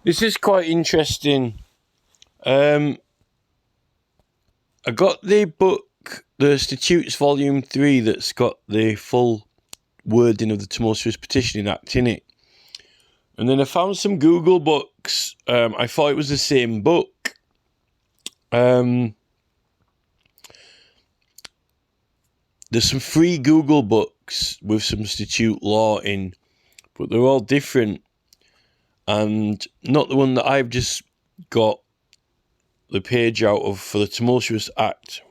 This is quite interesting. I got the book, the Statutes Volume 3, that's got the full wording of the Tumultuous Petitioning Act in it. And then I found some Google books. I thought it was the same book. There's some free Google books with some statute law in, but they're all different. And not the one that I've just got the page out of for the Tumultuous Act.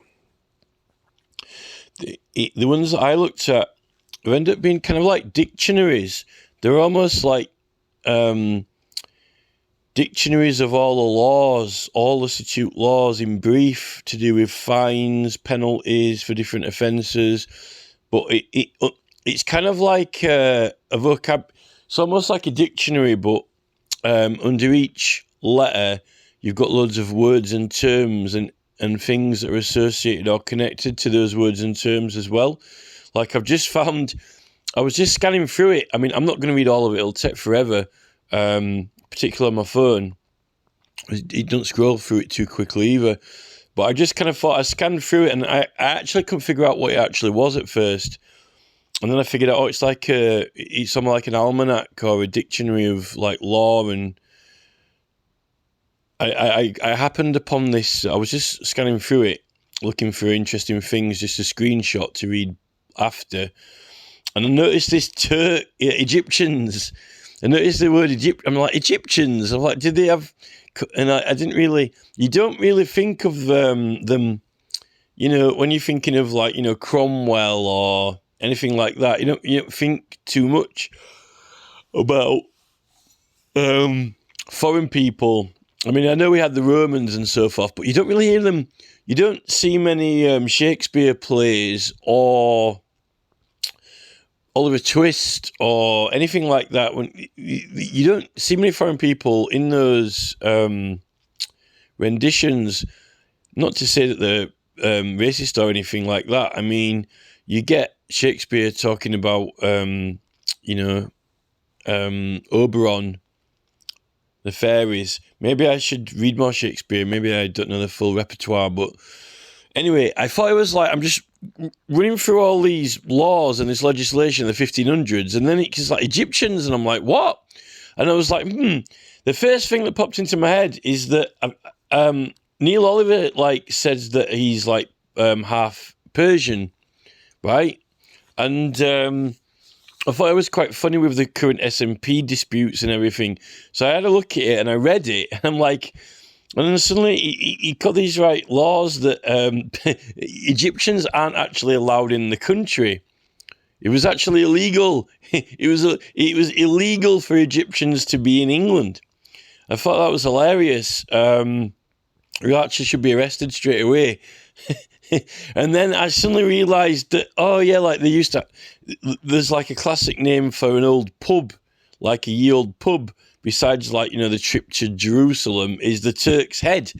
The ones that I looked at have ended up being kind of like dictionaries. They're almost like dictionaries of all the laws, all the statute laws in brief, to do with fines, penalties for different offences. But it's kind of like a vocab. It's almost like a dictionary, but under each letter, you've got loads of words and terms and things that are associated or connected to those words and terms as well. Like I've just found, I was just scanning through it. I mean, I'm not going to read all of it. It'll take forever, particularly on my phone. It don't scroll through it too quickly either. But I just kind of thought, I scanned through it and I actually couldn't figure out what it actually was at first. And then I figured out, it's something like an almanac or a dictionary of like law. And I happened upon this. I was just scanning through it, looking for interesting things, just a screenshot to read after. And I noticed this Egyptians. I noticed the word Egypt. I'm like, Egyptians. I'm like, did they have? And I didn't really. You don't really think of them. You know, when you're thinking of like, Cromwell or anything like that, you don't think too much about foreign people. I mean, I know we had the Romans and so forth, but you don't really hear them. You don't see many Shakespeare plays or Oliver Twist or anything like that. When you don't see many foreign people in those renditions. Not to say that they're racist or anything like that. I mean, you get Shakespeare talking about, Oberon, the fairies. Maybe I should read more Shakespeare. Maybe I don't know the full repertoire. But anyway, I thought it was like, I'm just running through all these laws and this legislation in the 1500s. And then it's like Egyptians. And I'm like, what? And I was like, The first thing that popped into my head is that Neil Oliver says that he's half Persian, right? And I thought it was quite funny with the current SNP disputes and everything. So I had a look at it and I read it, and I'm like, and then suddenly he got these laws that Egyptians aren't actually allowed in the country. It was actually illegal. It was illegal for Egyptians to be in England. I thought that was hilarious. We actually should be arrested straight away. And then I suddenly realised that, there's like a classic name for an old pub, like a ye old pub, besides the trip to Jerusalem, is the Turk's Head.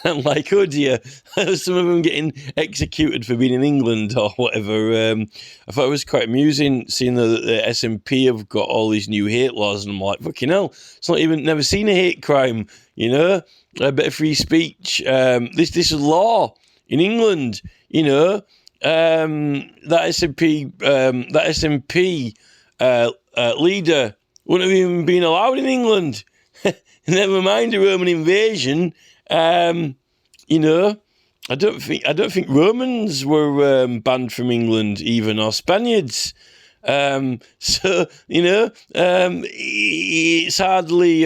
I'm like, oh dear, some of them getting executed for being in England or whatever. I thought it was quite amusing seeing that the SNP have got all these new hate laws, and I'm like, fucking hell, it's not even, never seen a hate crime, a bit of free speech. This is law in England, that SNP leader wouldn't have even been allowed in England. Never mind a Roman invasion. I don't think Romans were banned from England even, or Spaniards. It's hardly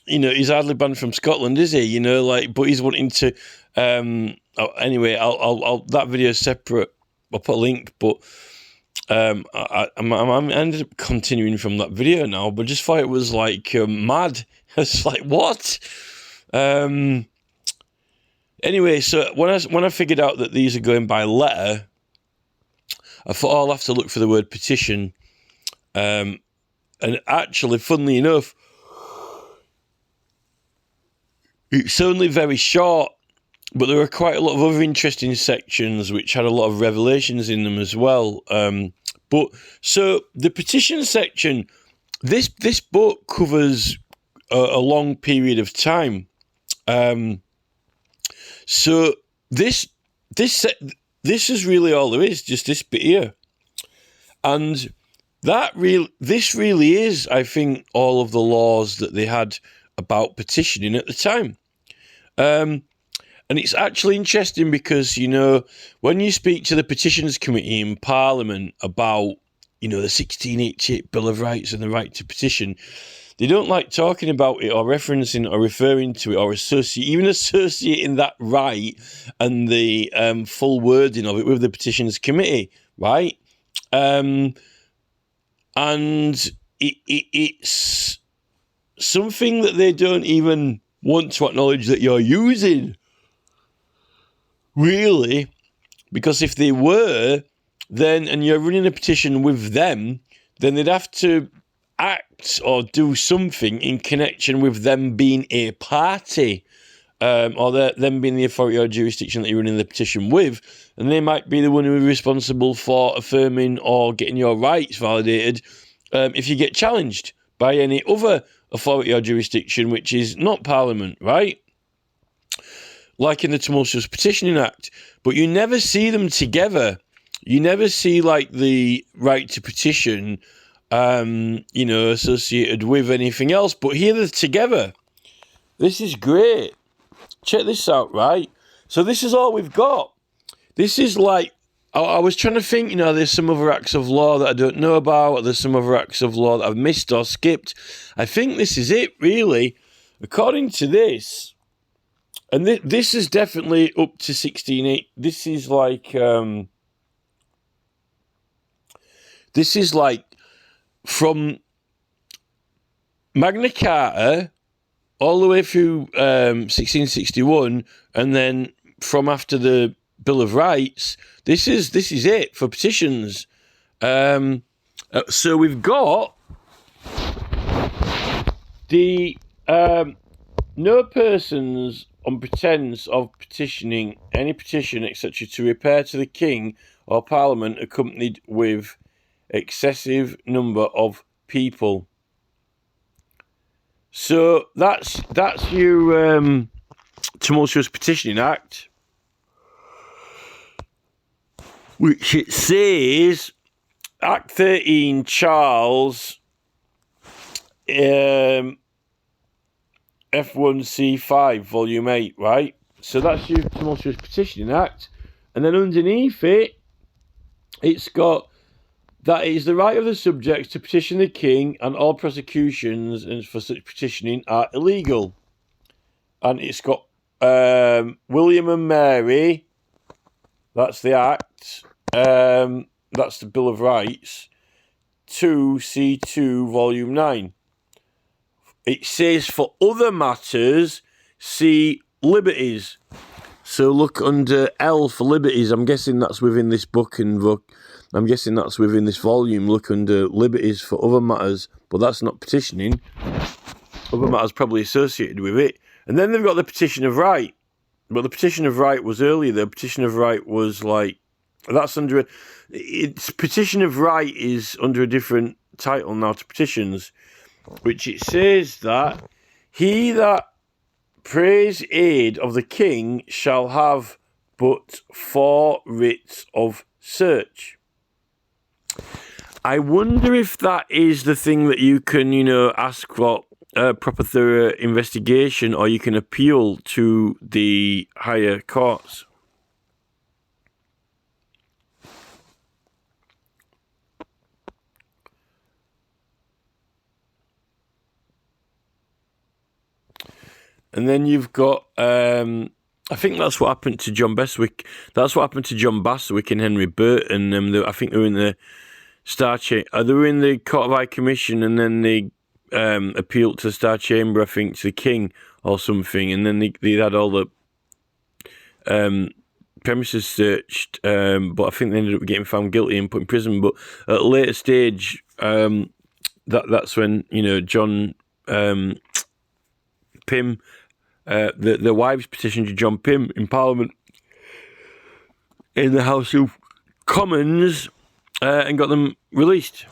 he's hardly banned from Scotland, is he? But he's wanting to. Anyway, I'll that video is separate. I'll put a link, but I'm ended up continuing from that video now, but just thought it was mad. It's like, what? Anyway, so when I figured out that these are going by letter, I thought, I'll have to look for the word petition. And actually, funnily enough, it's only very short, but there were quite a lot of other interesting sections which had a lot of revelations in them as well. But so the petition section, this book covers a long period of time. So this is really all there is, just this bit here. And this really is, I think, all of the laws that they had about petitioning at the time. And it's actually interesting because, when you speak to the Petitions Committee in Parliament about, the 1688 Bill of Rights and the right to petition, they don't like talking about it or referencing or referring to it or associating that right and the full wording of it with the Petitions Committee, right? And it's something that they don't even want to acknowledge that you're using, really, because if they were, then, and you're running a petition with them, then they'd have to act or do something in connection with them being a party, or them being the authority or jurisdiction that you're running the petition with, and they might be the one who is responsible for affirming or getting your rights validated if you get challenged by any other authority or jurisdiction which is not Parliament, right? Like in the Tumultuous Petitioning Act. But you never see them together. You never see, like, the right to petition, associated with anything else. But here they're together. This is great. Check this out, right? So this is all we've got. This is like, I was trying to think, there's some other acts of law that I don't know about, or there's some other acts of law that I've missed or skipped. I think this is it, really. According to this, and this is definitely up to 16.8. This is like from Magna Carta all the way through 1661, and then from after the Bill of Rights. This is it for petitions. So we've got the no persons on pretence of petitioning any petition, etc., to repair to the King or Parliament accompanied with excessive number of people. So that's your Tumultuous Petitioning Act, which it says, Act 13, Charles, F1C5, Volume 8, right? So that's your Tumultuous Petitioning Act. And then underneath it, it's got that it is the right of the subjects to petition the King, and all prosecutions and for such petitioning are illegal. And it's got William and Mary, that's the Act, that's the Bill of Rights, 2C2, Volume 9. It says for other matters, see liberties. So look under L for liberties. I'm guessing that's within this book, and I'm guessing that's within this volume. Look under liberties for other matters, but that's not petitioning. Other matters probably associated with it. And then they've got the Petition of Right. But the Petition of Right was earlier. The Petition of Right was like, that's under, it's Petition of Right is under a different title now to petitions, which it says that he that prays aid of the King shall have but 4 writs of search. I wonder if that is the thing that you can, ask for a proper thorough investigation, or you can appeal to the higher courts. And then you've got, I think that's what happened to John Beswick. That's what happened to John Beswick and Henry Burton. I think they were in the Star Chamber. They were in the Court of High Commission, and then they appealed to the Star Chamber, I think, to the King or something. And then they had all the premises searched, but I think they ended up getting found guilty and put in prison. But at a later stage, that's when, John Pym, the wives petitioned to John Pym in Parliament in the House of Commons and got them released.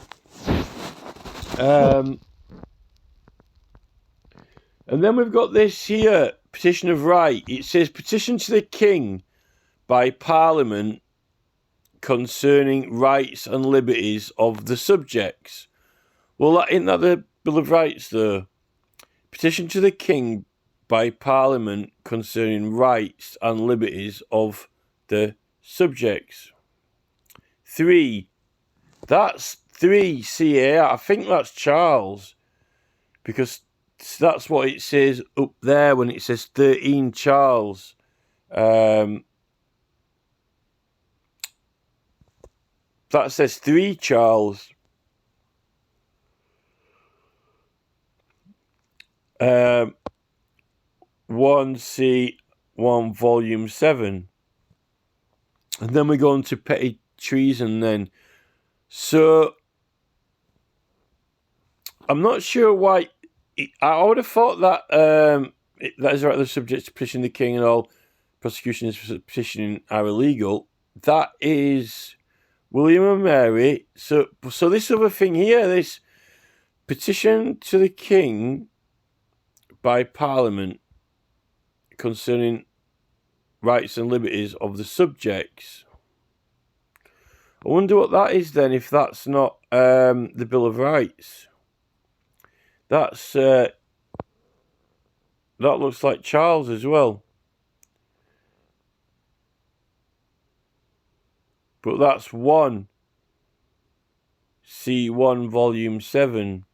And then we've got this here, petition of right. It says, petition to the king by Parliament concerning rights and liberties of the subjects. Well, that isn't that the Bill of Rights, though? Petition to the king by Parliament concerning rights and liberties of the subjects. 3. That's 3 CA. I think that's Charles, because that's what it says up there when it says 13 Charles. That says 3 Charles. 1C, 1 Volume 7. And then we go on to petty treason then. So, I'm not sure why. I would have thought that that is right, the subject to petition the king and all prosecutions for petitioning are illegal. That is William and Mary. So this other thing here, this petition to the king by Parliament concerning rights and liberties of the subjects. I wonder what that is then, if that's not the Bill of Rights. That's that looks like Charles as well. But that's 1C1 Volume 7.